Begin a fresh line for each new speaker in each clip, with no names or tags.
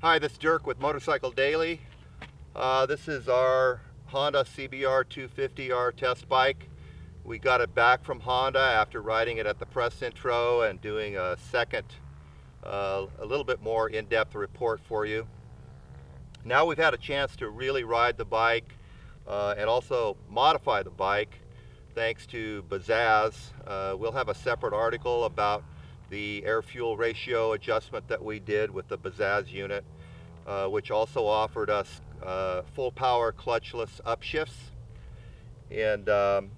Hi, this is Dirk with Motorcycle Daily. This is our Honda CBR250R test bike. We got it back from Honda after riding it at the press intro and doing a second, a little bit more in-depth report for you. Now we've had a chance to really ride the bike and also modify the bike thanks to Bazzaz. We'll have a separate article about the air-fuel ratio adjustment that we did with the Bazzaz unit, which also offered us full power clutchless upshifts. And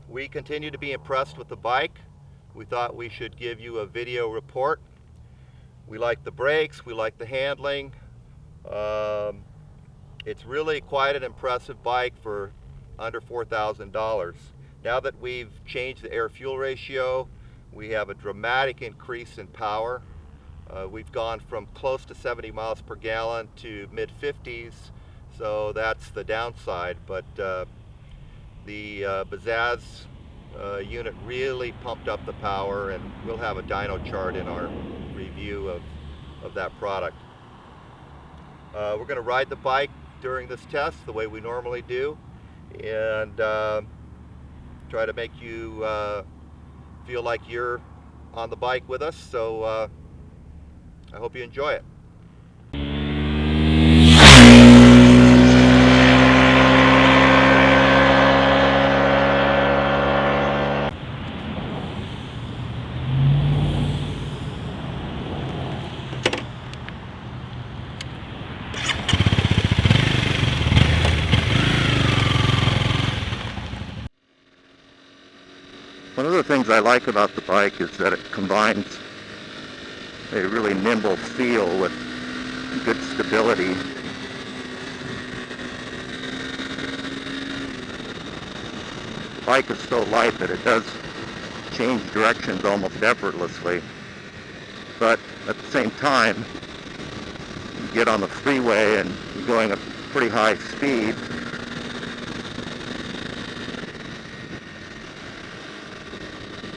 we continue to be impressed with the bike. We thought we should give you a video report. We like the brakes, we like the handling. It's really quite an impressive bike for under $4,000. Now that we've changed the air-fuel ratio, we have a dramatic increase in power. We've gone from close to 70 miles per gallon to mid-50s, so that's the downside. But the Bazzaz unit really pumped up the power, and we'll have a dyno chart in our review of that product. We're going to ride the bike during this test the way we normally do, and try to make you feel like you're on the bike with us. So I hope you enjoy it. One of the things I like about the bike is that it combines a really nimble feel with good stability. The bike is so light that it does change directions almost effortlessly, but at the same time, you get on the freeway and you're going at pretty high speed.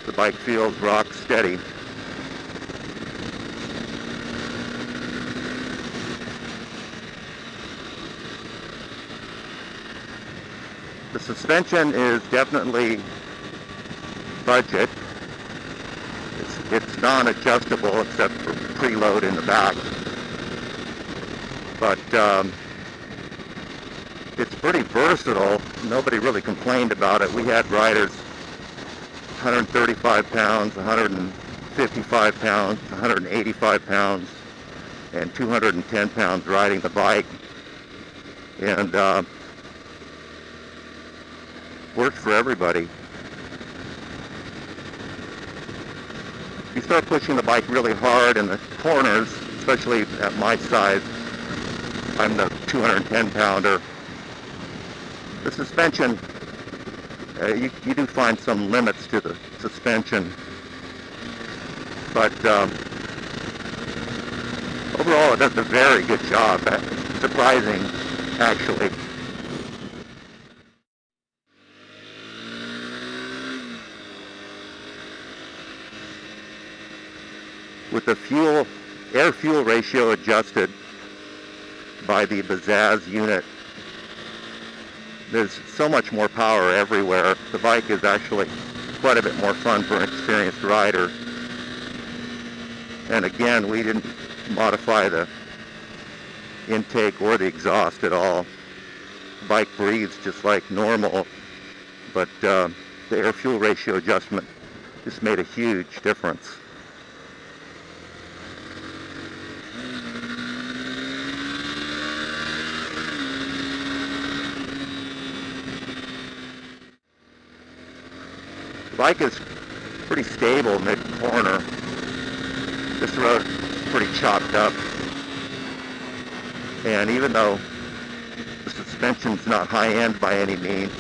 The bike feels rock steady. The suspension is definitely budget. It's non-adjustable except for preload in the back. But it's pretty versatile. Nobody really complained about it. We had riders 135 pounds, 155 pounds, 185 pounds, and 210 pounds riding the bike. And works for everybody. If you start pushing the bike really hard in the corners, especially at my size, I'm the 210 pounder, the suspension, you do find some limits to the suspension, but overall it does a very good job. Surprising, actually. With the air-fuel ratio adjusted by the Bazzaz unit, there's so much more power everywhere. The bike is actually quite a bit more fun for an experienced rider. And again, we didn't modify the intake or the exhaust at all. The bike breathes just like normal, but the air-fuel ratio adjustment just made a huge difference. The bike is pretty stable mid-corner. This road is pretty chopped up. And even though the suspension's not high-end by any means,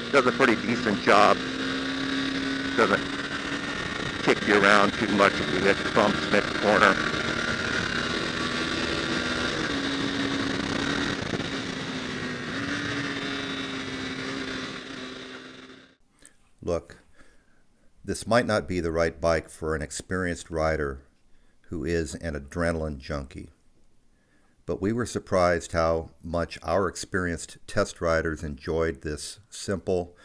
it does a pretty decent job. It doesn't kick you around too much if you hit bumps mid-corner. Look, this might not be the right bike for an experienced rider who is an adrenaline junkie. but we were surprised how much our experienced test riders enjoyed this simple,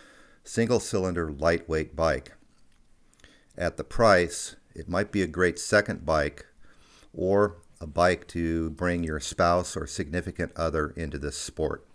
single-cylinder, lightweight bike. At the price, it might be a great second bike or a bike to bring your spouse or significant other into this sport.